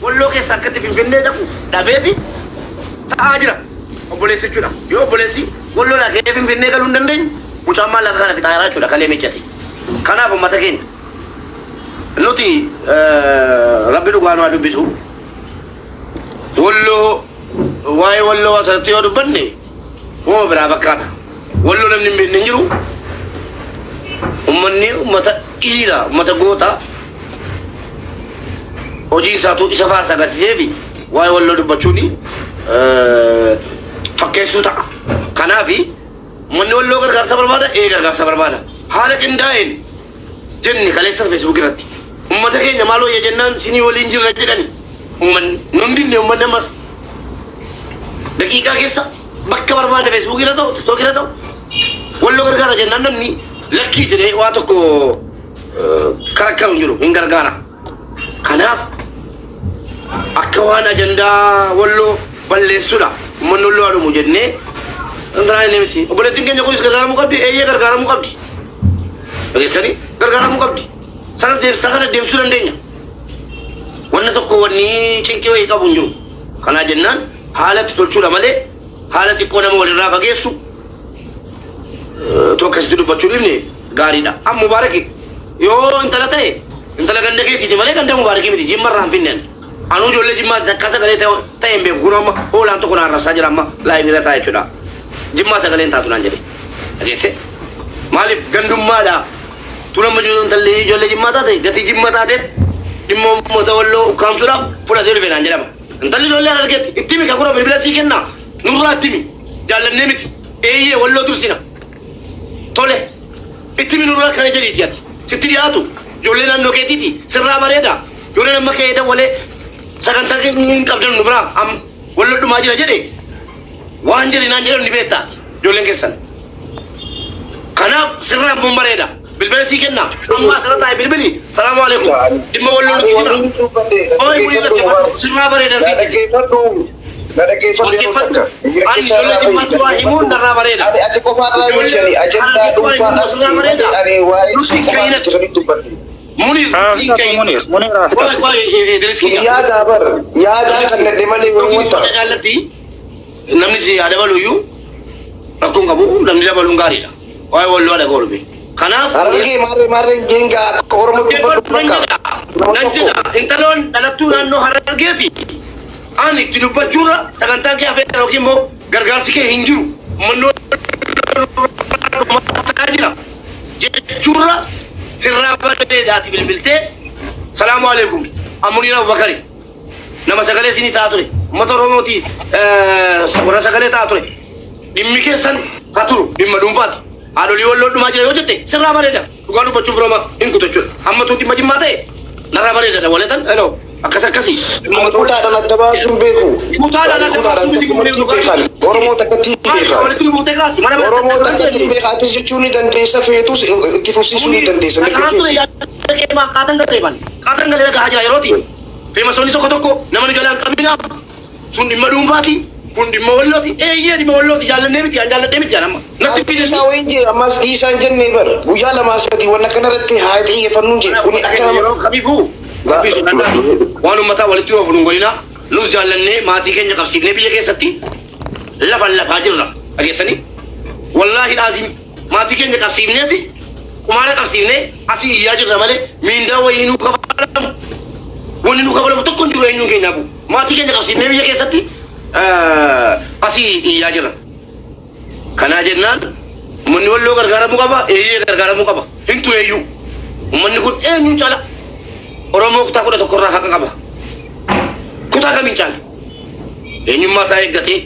walloo keessa akkatti finfinnee dhaqu dhabeeti ta'aa jira. Obboleessi jechuudha. Yoo obboleessi walloo dhaqee finfinnee galuu hin dandeenye mucaan maallaqa kana fixaa jechuudha kalee miccate. Kanaaf uummata keenya nuti rabbi dhugaa nu haa dubbisu. Walloo waa'ee walloo asirratti yoo dubbanne uumama biraa fakkaata. Walloo namni hin beekne hin jiru. Uummanni uummata dhiira, uummata goota. Hojii isaatu isa faarsa agarsiisee fi waa'ee walloo dubbachuuni fakkeessuu ta'a. Kanaaf uummanni walloo gargaarsa barbaada, gargaarsa barbaada. Haala qindaa'een jenni kaleessa Facebook irratti. Uummata keenya maaloo yaa jennaan sinii waliin jirra jedhani. Uummanni nun dinne uummanni ammas daqiiqaa keessa bakka barbaada Facebook irra ta'u, TikTok irra ta'u walloo gargaara jennaan namni lakkii jedhee waa tokko karakkaru hin jiru hin gargaara. Kanaaf akka waan ajandaa walloo balleessuudha uummanni walloo adumu jennee angaraa inni miti. Obboleettiin keenya kunis gargaaramuu qabdi, gargaaramuu qabdi. Dhageessanii gargaaramuu qabdi. Sanas deebisaa kana deemsuu dandeenya. Wanna tokko wanni cinqii wayii qabu hin jiru. Kanaa jennaan haalatti tolchuudha malee haala xiqqoo nama walirraa fageessu tokkasitti dubbachuu dhibne gaariidha. Amma Mubaaraki yoo intala ta'e intala ganda keetiiti malee ganda Mubaarakii miti jimmarraa hin finneen. Anuu ijoollee jimmaa akka sagalee ta'e hin beeku kun amma hoolaan tokko naan rasaa jira amma laayivii irra ta'a jechuudha. Jimmaa sagaleen taatu naan jedhe. Dhageesse maaliif gandummaadha. Tulamma intalli ijoollee jimmaa taate gatii jimmaa taateef dhimma uummata walloo ukkaamsuudhaaf fudhatee dhufe naan jedhama. Intalli ijoollee argetti itti himi kakura bilbila sii kenna nurraa itti himi jaallannee miti walloo dursina. Tole itti himi nurraa kana jedhiiti ati sitti dhiyaatu ijoollee naannoo keetiiti sirraa bareeda ijoollee nama keetan walee sagantaa hin qabdan nu biraa walloo dhumaa jira jedhe waan jedhe naan jedhan ni beektaati ijoolleen keessan. Kanaaf sirraa mun bareeda. Bilbila sii kenna amma asirra taa'e bilbili salaamu alaikum dhimma walloo sirraa bareeda sii dhaggeeffadhu. Na dhaggeeffadhu yeroo takka himuun narraa bareeda. Ati qofaarraa yoo jedhani ajandaa dhuunfaadhaan ani waa'ee qofaan jiranii dubbadhu. Yaada bar yaada kan dadhe malee wanta namni si yaada baluyyuu rakkoon qabu namni dabaluun gaariidha. Waa'ee walloo adda goolbe. Kanaaf argee maarree jenga akka Oromootti dubbadhu intaloon dhalattuu naannoo Harargeeti. Ani itti dubbachuurra sagantaan kee hafee yookiin immoo gargaarsi kee hin jiru. Uummanni jira jechuurra sirraa bareedaati bilbiltee salaamu alaikum Amuniira Abubakari nama sagalee isinii ta'a ture uummata Oromooti warra sagalee ta'a ture dhimmi keessan haa turu dhimma dhuunfaati. Haadholii walloo dhumaa jira yoo jette sirraa bareeda dhugaa dubbachuuf rooma hin kutu jechuudha. Amma tuuti dhimma jimmaa ta'e narraa bareeda waleetan heloo akkasii. Kutaadhaan adda baasuun beeku. Kutaadhaan adda baasuun beekan. Oromoo takkatti beekan. Oromoo takkatti beekaati jechuun ni dandeessa feetus itti fufsiisuu ni dandeessa. Qaataan galee gahaa jira yerooti. Feemasoonni tokko namni galaan qabinaaf sun dhimma dhuunfaati. Kun dhimma wallooti. Dhimma wallooti jaalladhee miti jaalladhee miti amma. Natti bidisaa wayin jee ammas dhiisaan jennee bar guyyaa lamaa sadii wanna kanarratti haa xiyyeeffannuun jee kuni akka nama kabiifuu. Waan uummataa walitti yoo fuudhuun godina nus jaallannee maatii keenya qabsiifnee biyya keessatti lafaa jirra. Dhageessanii wallaahi dhaasiin maatii keenya qabsiifneeti kumaara qabsiifnee asii iyyaa jirra malee miindaa wayii nuu kafalamu wanni nuu kafalamu tokko hin jiru eenyuun keenyaafu maatii keenya qabsiifnee biyya keessatti asii iyyaa jirra. Kanaa jennaan uummanni walloo gargaaramuu qaba gargaaramuu qaba hin tureeyyuu uummanni kun eenyuun caala. Oromoo kutaa 11 irraa haqa qaba. Kutaa kamiin caala? Eenyummaa isaa eeggatee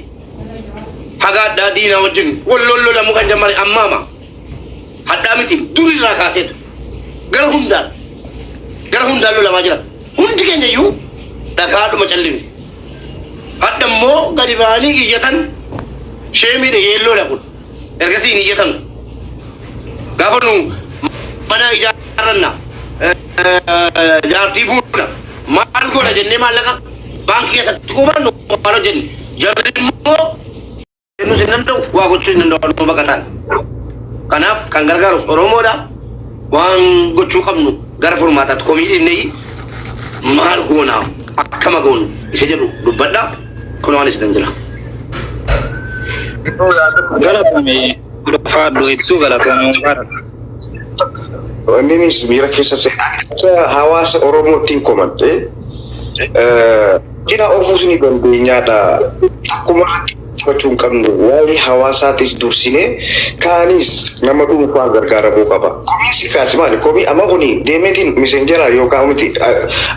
haga addaa diinaa wajjin walloo lolamuu kan jammare ammaama. Haddaa miti durii irraa kaaseetu gara hundaan lolamaa jira. Hundi keenya iyyuu dhagaadhuma callifne. Hadda immoo gadi ba'anii iyyatan sheemiidha yeelloodha kun. Ergasii hin iyyatan. Gaafa nu mana ijaarranna. Jaartii fuudha maal godha jennee maallaqa baankii keessatti qubannu maal hojjenne jarri immoo nu sin danda'u waa gochuu hin danda'u baqataan. Kanaaf kan gargaarus Oromoodha waan gochuu qabnu gara furmaataatti komii dhiibnee maal goonaa akkama goon isa jedhu dubbadha kun waan isin jira galatame faaddo ittu galatame Wanninis mira keessa hawaasa Oromootiin komadde ina ofuusni dandeenyaadha akkuma gochuun qabnu waa'ee hawaasaatis dursine kaanis nama dhuunfaa gargaaramuu qaba. Komiinsi kaasi maali? Komii amma kuni deemeetiin miseenjera yookaan miti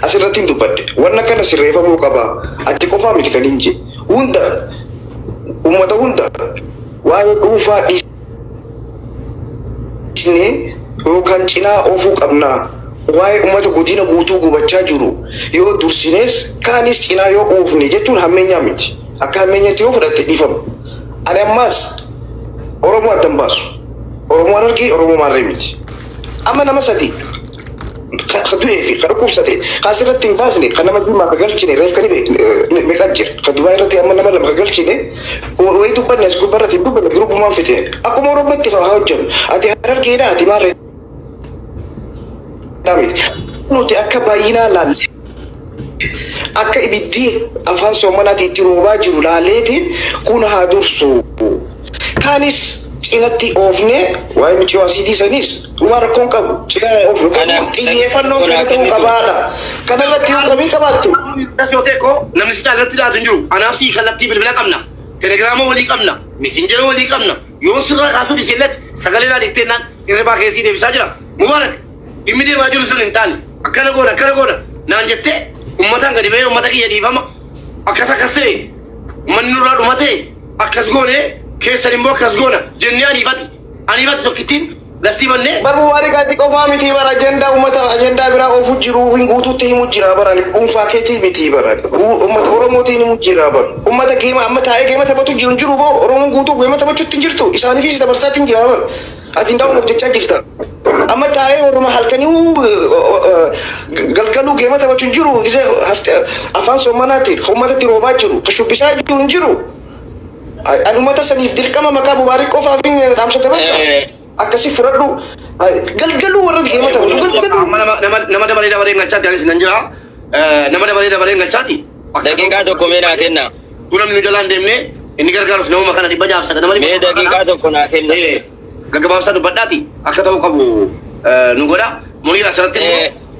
asirratti hin dubbadde wanna kana sirreeffamuu qaba. Ati qofaa miti kan hin jedhe hunda uummata hunda waa'ee dhuunfaa dhiisne yookaan cinaa ofuu qabna. Waa'ee uummata godina guutuu gubachaa jiru yoo dursines kaanis cinaa yoo oofne jechuun hammeenyaa miti. Akka hammeenyaatti yoo fudhatte dhiifama. Ani ammaas Oromoo addan baasu. Oromoo Harargee Oromoo Maarree miti. Amma nama sadii du'ee fi kan dhukkubsate asirratti hin baasne kan nama diimaa galchine reef kan meeqaa jira. Kan Dubaay irratti amma nama lama galchine wayii dubbanne as gubbarratti hin dubbanne giruupumaan fite. Akkuma Oromootti haa hojjennu. Ati Harargeedha ati Maarree. Nuti akka baay'inaa laalle akka ibiddi afaan Soomanaatti itti roobaa jiru laalleetiin kun haa dursu. Kaanis cinatti oofne waa'ee micii asiitii sanis dhumaa rakkoon qabu cinaa oofne xiyyeeffannoon kana ta'uu qabaadha. Kanarratti hanqamii qabaattu. Dasooteekoo namni si caalatti dhaatu hin jiru. Anaaf sii kallattii bilbila qabna. Telegiraama walii qabna. Misinjera walii qabna. Yoo sirraa kaasuu dhiisilletti sagalee naa dhiifteenaan hirribaa keessii deebisaa jira. Mubaarak dhimmi deemaa jiru sun hin taane akkana goona naan jettee ummataan gadi ba'ee ummata kiyya dhiifama akkas ta'e ummanni nurraa dhumatee akkas goone keessan immoo akkas goona jennee aniifati tokkittiin lastii bannee barbu waarii gaati qofaa miti bara ajendaa ummata ajendaa biraa oofu jiru hin guutuutti himu jira bara dhuunfaa keetii miti bara ummata Oromootiin himu jira bara ummata geema amma taa'ee geema taphatu jiru boo Oromoon guutuu geema taphachuutti hin jirtu isaaniifis dabarsaatti hin jira bara ati hin daawwannu jechaa jirta. Amma taa'ee Oromoo halkanii galgaluu geema taphachuun jiru afaan Soomanaatiin uummatatti roobaa jiru shubbisaa jiru hin jiru. Ani uummata saniif dirqama maqaa Mubaarak qofaaf dhaamsa dabarsa. Akkasii fudhadhu galgaluu warra geema taphatu galgaluu. Nama dabalee galchaatti anis nan jira. Nama dabalee galchaatti. Daqiiqaa tokko mee naa kenna. Tuulamni nu jalaan deemnee inni gargaarus nama kana dhibba jaaf sagada malee. Mee daqiiqaa tokko naa kenna. Gaggabaabsaa dubbadhaati akka ta'u qabu nu godha Muniira asirratti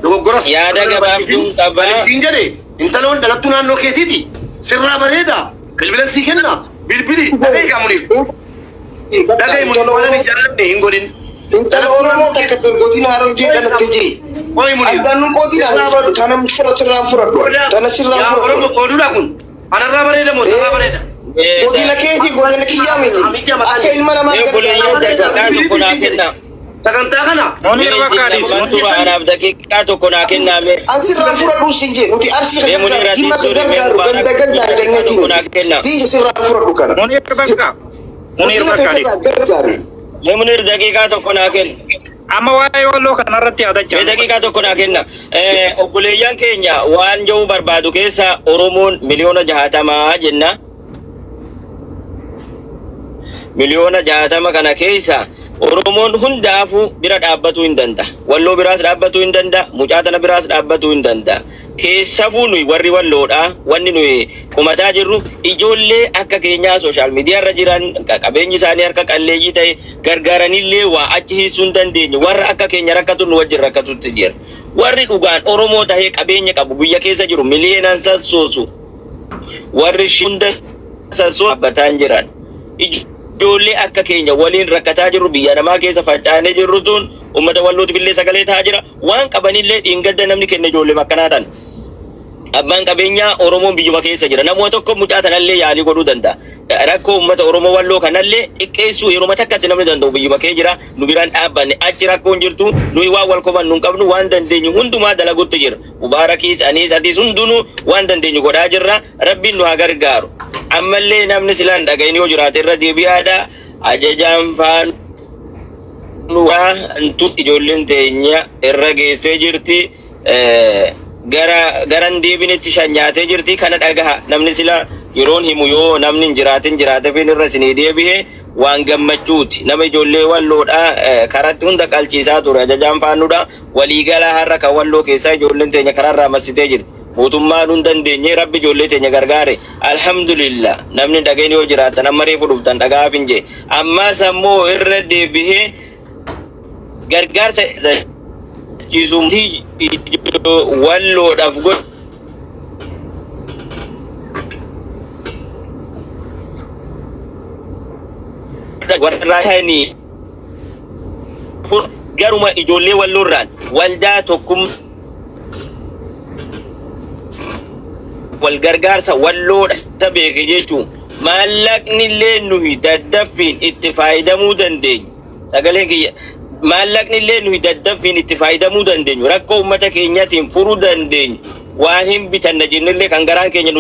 dogoggoras yaada gabaabduun qabaa siin jedhe intala wal dhalattuu naannoo keetiiti sirraa bareeda bilbilan sii kenna bilbili dhageegaa Muniir dhagee Muniir waan hin jaalladhe hin godhin intala Oromoo takka godina Harargee dhalattee jiri. Addaan nu qoodinaan fudhadhu kana sirraan fudhadhu tana sirraan fudhadhu. Oromoo qooduudha kun anarraa bareeda moo sirraa bareeda. Godina keetii godina kiyyaa miti akka ilma namaa kenna. Sagantaa kana Muniir Bakkaadis anaaf daqiiqaa tokko naa kenname. Asirraa fudhadhu siin jee nuti arsii kan gargaaru jimma kan gargaaru gandaan ganneetiin dhiisa sirraa fudhadhu kana. Muniir Bakkaa. Muniir Bakkaadis. Muniir daqiiqaa tokko naa kenna. Amma waa'ee walloo kanarratti yaadachaa. Daqiiqaa tokko naa kenna. Obboleeyyan keenya waan jedhu barbaadu keessa Oromoon miliyoona 60 jenna. Miliyoona 60 kana keessa Oromoon hundaafu bira dhaabbatu hin danda'a. Walloo biraas dhaabbatu hin danda'a. Mucaa tana biraas dhaabbatu hin danda'a. Keessafuu nuyi warri walloodha. Wanni nuyi qumataa jirru ijoollee akka keenyaa sooshaal miidiyaa irra jiran qabeenyi isaanii harka qalleeyyii ta'e gargaaranillee waa achi hiisuu hin dandeenye. Warra akka keenya rakkatu nu wajjin rakkatutti jira. Warri dhugaan Oromoo tahee qabeenya qabu biyya keessa jiru miliyoonaan sassoosu. Warri hunda sassoo dhaabbataan jiran. Ijoollee akka keenya waliin rakkataa jirru biyya namaa keessa facaanee jirru tun uummata wallootiif illee sagalee ta'aa jira waan qabanillee dhiingadda namni kenna ijoollee makkanaa tan abbaan qabeenyaa Oromoon biyyuma keessa jira namoota tokko mucaa tanallee yaalii godhuu danda'a rakkoo uummata Oromoo walloo kanallee xiqqeessuu yeroo takkatti namni danda'u biyyuma kee jira nu biraan dhaabbanne achi rakkoon jirtu nuyi waan wal koban nun qabnu waan dandeenyu hundumaa dalagutti jira Mubaarakiis anis atiis hundinuu waan dandeenyu godhaa jirra rabbiin nu haa gargaaru ammallee namni silaan dhaga'in yoo jiraate irra deebi'aadha ajajaan faan nuwa antu ijoolleen teenya irra geessee jirti garan deebinetti shanyaatee jirti kana dhagaha namni sila yeroon himu yoo namni jiraate fin irra sinii deebi'e waan gammachuuti nama ijoollee walloodha karatti hunda qalchiisaa ture ajajaan faannuudha waliigalaa har'a kan walloo keessaa ijoolleen teenya kararraa massitee jirti mootummaan hin dandeenye rabbi ijoollee teenya gargaare alhamdulillah namni dhageen yoo jiraatan amma reefu dhuftan dhagaaf hin jee ammaas ammoo irra deebihee gargaarsa ciisumtii walloodhaaf warra shanii garuma ijoollee walloorraan waldaa tokkum wal gargaarsa walloodha beeke jechuun maallaqni illee nuyi daddaffiin itti fayyadamuu dandeenyu sagaleen kiyya maallaqni illee nuyi daddaffiin itti fayyadamuu dandeenyu rakkoo uummata keenyaatiin furuu dandeenyu waan hin bitanna jennellee kan garaan keenya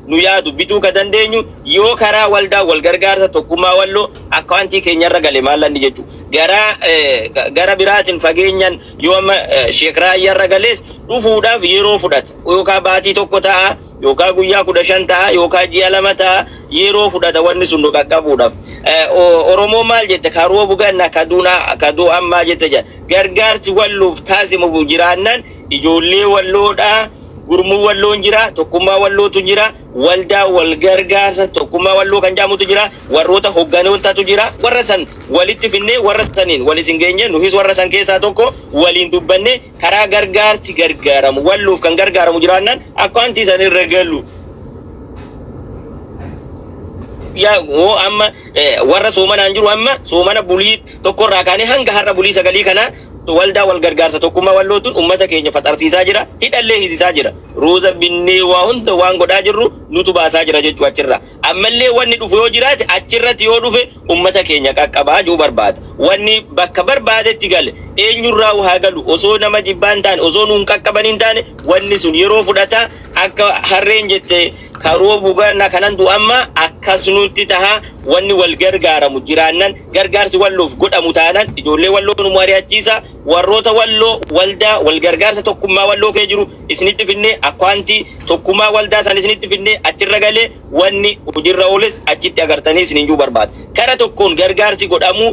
nu yaadu bituu ka dandeenyu yoo karaa waldaa wal gargaarsa tokkummaa walloo akkaantii keenyarra gale maallanni jechuudha. Gara biraatiin fageenyaan yoo amma sheekiraayyarra galees dhufuudhaaf yeroo fudhata yookaan baatii tokko ta'a yookaan guyyaa 15 ta'a yookaan ji'a 2 ta'a yeroo fudhata wanni sun nu qaqqabuudhaaf. Oromoo maal jette karoo buganna kaduu ammaa jette gargaarsi walloof taasifamu jiraannan ijoollee walloodhaa. Gurmuu walloon jira tokkummaa wallootu jira waldaa wal gargaarsa tokkummaa walloo kan jaamutu jira warroota hogganootatu jira warra san walitti finnee warra saniin walis hin geenye nuhis warra san keessaa tokko waliin dubbanne karaa gargaarsi gargaaramu walloof kan gargaaramu jiraannan akkaantii san irra galu yaa amma warra soomanaan jiru amma soomana bulii tokkorraa kaanee hanga har'a bulii sagalii kana waldaa wal gargaarsa tokkummaa wallootun ummata keenya faxarsiisaa jira hidhallee hisisaa jira rooza binnee waa hunda waan godhaa jirru nutu baasaa jira jechuu achirra ammallee wanni dhufu yoo jiraate achirratti yoo dhufe ummata keenya qaqqabaa juu barbaada wanni bakka barbaadetti gale eenyurraa haa galu osoo nama jibbaan taane osoo nuun qaqqaban hin taane wanni sun yeroo fudhata akka harreen jette karoo buganna kanan amma akkas nutti taha wanni wal gargaaramu jiraannan gargaarsi walloof godhamu taanan ijoollee walloo nu mari'achiisa warroota walloo waldaa wal gargaarsa tokkummaa walloo kee jiru isinitti finne akkaantii tokkummaa waldaa san isinitti finne achirra galee wanni hojirra ooles achitti agartanii isinin juu barbaada kara tokkoon gargaarsi godhamu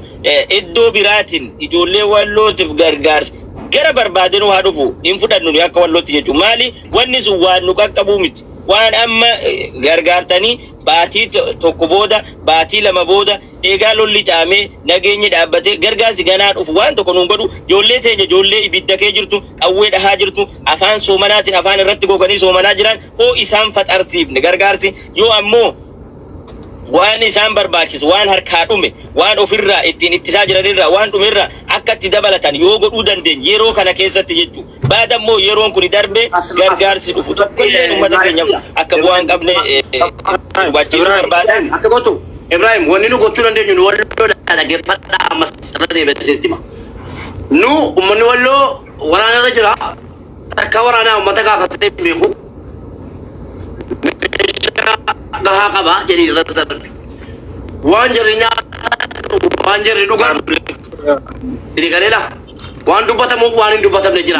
iddoo biraatiin ijoollee wallootiif gargaarsi gara barbaadenu haa dhufu hin fudhannu akka wallootti jechuun maali wanni sun waan nu qaqqabuu miti waan amma gargaartanii baatii tokko booda baatii lama booda eegaa lolli caamee nageenyi dhaabbatee gargaarsi ganaa dhufu waan tokko nuun godhu ijoollee teenya ijoollee ibidda kee jirtu qawwee dhahaa jirtu afaan soomanaatiin afaan irratti goganii soomanaa jiran hoo isaan faxarsiifne gargaarsi yoo ammoo waan isaan barbaachisu waan harkaa dhume waan ofirraa ittiin ittisaa jiranirraa waan dhumerraa akka itti dabalatan yoo godhuu dandeenye yeroo kana keessatti jechuu baadammoo yeroon kun darbe gargaarsi dhufu tokkollee uummata keenyaaf akka bu'aan qabne hubachiisuu barbaadan. Akka gootu Ibrahim wanni nu gochuu dandeenyu nu walloo dhaggeeffadhaa ammas irra deebiseetti hima. Nu uummanni walloo waraanarra jira akka waraanaa uummata gaafatee beeku. Gahaa qaba jedhii irratti darbe waan jirri nyaata waan jirri dhugan idi galela waan dubbatamuuf waan hin dubbatamne jira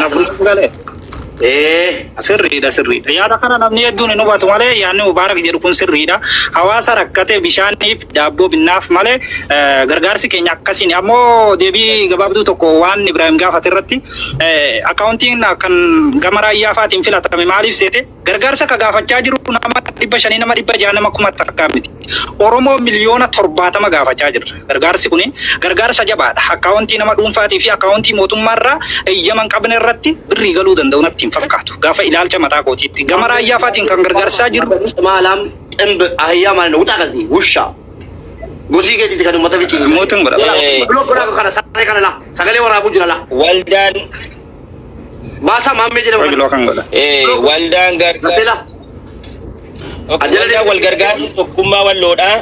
sirriidha yaada kana namni hedduun hin hubatu malee yaadni mubaarak jedhu kun sirriidha hawaasa rakkate bishaaniif daabboo binnaaf malee gargaarsi keenya akkasiin ammoo deebii gabaabduu tokko waan Ibrahim gaafate irratti akkaawuntiin kan gama raayyaatiin filatame maaliif seete gargaarsa ka gaafachaa jiru nama 500 nama 600 nama 1000 takkaa miti Oromoo miliyoona 70 gaafachaa jira gargaarsi kun gargaarsa jabaadha akkaawuntii nama dhuunfaatii fi akkaawuntii mootummaarraa eeyyaman qabne irratti birrii galuu danda'u natti fakkaatu gaafa ilaalcha mataa kootiitti gama raayyaatiin kan gargaarsaa jiru maalam ximb ahiyyaa maal wuxaa qasdi wusha gosii keetitti kan uummata fichi mootin godha blok godha kana saree kana la sagalee waraabuu jira la waldaan baasa maammee jedhama waldaan gargaarsa waldaan wal gargaarsa tokkummaa walloodhaa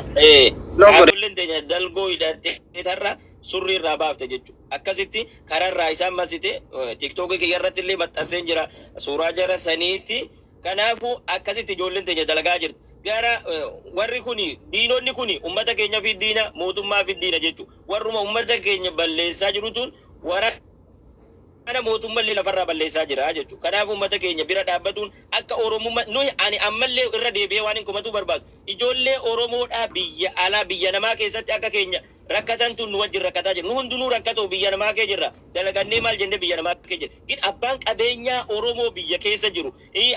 dhaabbileen teenya dalgoo hidhattee tarra surri irraa baafte jechuudha. Akkasitti kararraa isaan masite TikTok irratti illee maxxansee jira suuraa jara saniitti. Kanaafuu akkasitti ijoolleen teenya dalagaa jirti. Gara warri kuni diinonni kuni uummata keenya fi diina mootummaa fi diina jechuudha. Warruma uummata keenya balleessaa jirutuun wara waraana mootummallee lafarraa balleessaa jira jechuudha. Kanaaf uummata keenya bira dhaabbatuun akka Oromummaa nuyi ani ammallee irra deebi'ee waan hin komatu barbaadu. Ijoollee Oromoodhaa biyya alaa biyya namaa keessatti akka keenya rakkatan tun nu wajjin rakkataa jira. Nu hundinuu rakkatoo biyya namaa kee jirra. Dalagannee maal jennee biyya namaa kee jirra. Gin abbaan qabeenyaa Oromoo biyya keessa jiru.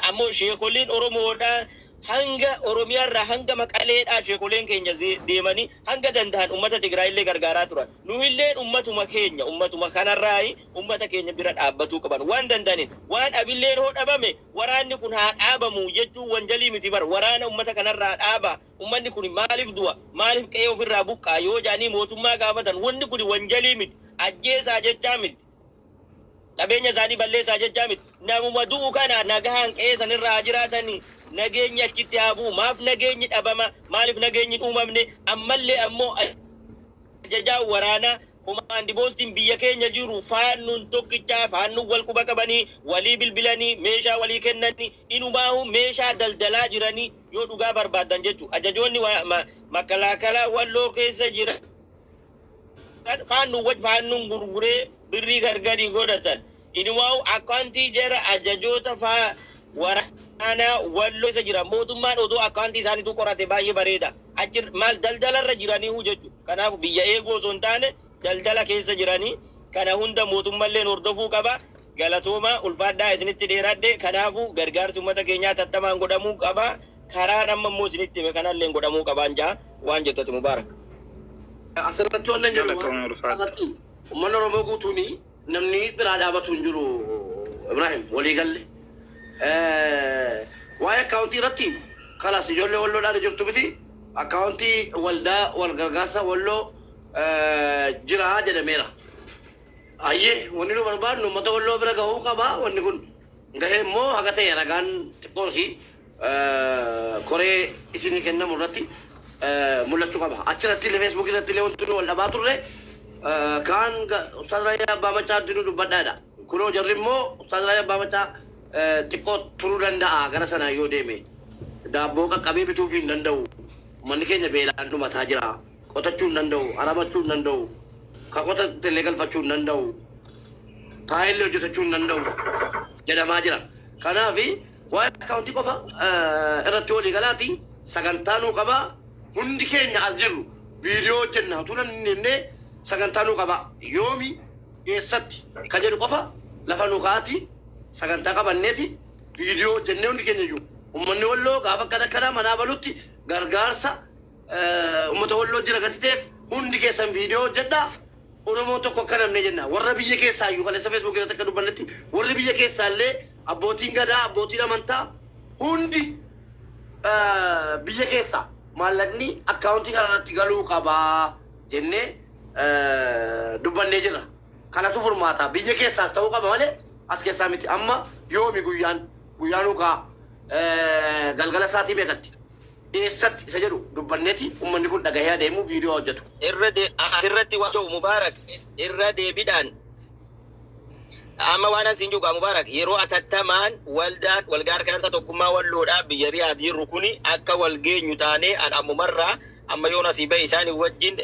Ammoo sheekoliin Oromoodhaa hanga Oromiyaarraa hanga Maqaleedhaa sheekoleen keenya deemanii hanga danda'an uummata Tigraayillee gargaaraa turan. Nu illee uummatuma keenya uummatuma kanarraa uummata keenya bira dhaabbatuu qaban waan danda'aniin waan abilleen hoo dhabame waraanni kun haa dhaabamu jechuun wanjalii miti bara waraana uummata kanarraa dhaaba. Uummanni kun maaliif du'a maaliif qe'ee ofirraa buqqaa yoo jaanii mootummaa gaafatan wanni kun wanjalii miti ajjeesaa jechaa miti. Qabeenya isaanii balleessaa jechaa miti. Namuma du'u kana nagahaan qe'ee sanirraa jiraatanii nageenyi achitti haa bu'u. Maaf nageenyi dhabama? Maaliif nageenyi uumamne? Ammallee ammoo ajajaa waraanaa komaandi poostiin biyya keenya jiru faannuun tokkichaa faannuun wal quba qabanii walii bilbilanii meeshaa walii kennanii inumaahu meeshaa daldalaa jiranii yoo dhugaa barbaadan jechuudha. Ajajoonni makalaakalaa walloo keessa jira. Faannuun gurguree birrii gargarii godhatan. Inumaahu akkaantii jara ajajoota waraanaa walloo keessa jira. Mootummaan odoo akkaantii isaaniitu qorate baay'ee bareeda. Achi maal daldalarra jiranii jechuudha. Kanaaf biyya eeguu osoo hin taane daldala keessa jiranii kana hunda mootummallee hordofuu qaba. Galatooma ulfaadhaa isinitti dheeradhe. Kanaafuu gargaarsi uummata keenyaa tattamaan godhamuu qaba. Karaan amma immoo isinitti hime kanallee godhamuu qabaan jaa waan jettu Mubaarak. Asirratti waan jennu uummanni Oromoo guutuuni namni biraa dhaabatu hin jiru Ibrahim walii galle. Waa'ee akkaawuntii irratti kalaas ijoollee walloodhaan jirtu miti akkaawuntii waldaa wal gargaarsa walloo jira jedhameera. Ayyee wanni nu barbaadnu uummata walloo bira gahuu qaba. Wanni kun gahee immoo haga ta'e ragaan xiqqoosi koree isinii kennamu irratti mul'achuu qaba. Achirratti illee feesbuuk irratti illee wanti nu wal dhabaa turre kaan Ustaaz Raayyaa Abbaa Machaa addunuu dubbadhaadha. Kunoo jarri immoo Ustaaz Raayyaa Abbaa Machaa xiqqoo turuu danda'a gara sanaa yoo deeme daabboo qaqqabee bituuf hin danda'u. Manni keenya beelaan dhumataa jira. Qotachuu hin danda'u, arabachuu hin danda'u, ka qotattillee galfachuu hin danda'u, taa'illee hojjetachuu hin danda'u jedhamaa jira. Kanaaf waa'ee akkaawuntii qofa irratti walii galaati sagantaa nuu qaba. Hundi keenya as jirru viidiyoo hojjenna utuu himne sagantaa nuu qaba. Yoomi eessatti ka jedhu qofa lafa nuu kaa'ati sagantaa qabanneeti viidiyoo hojjennee hundi keenya iyyuu uummanni walloo gaafa akkana manaa balutti gargaarsa ummata walloo jira gatiteef hundi keessan viidiyoo hojjedhaa. Oromoon tokko akka namne jenna warra biyya keessaa iyyuu kaleessa feesbuuk irratti akka dubbannetti warri biyya keessaa illee abbootiin gadaa abbootiin amantaa hundi biyya keessaa maallaqni akkaawuntii kanarratti galuu qabaa jennee dubbannee jirra. Kanatu furmaata biyya keessaas ta'uu qaba malee as keessaa miti. Amma yoomi guyyaanuu kaa galgala isaatii beekatti eessatti isa jedhu dubbanneeti uummanni kun dhagahee adeemu viidiyoo hojjetu. Asirratti waan ta'u Mubaarak irra deebiidhaan amma waan asiin jiru Mubaarak yeroo atattamaan waldaan wal gargaarsa tokkummaa walloodhaa biyya Riyaad jirru kuni akka wal geenyu taanee an ammumarraa amma yoon asii bahe isaanii wajjin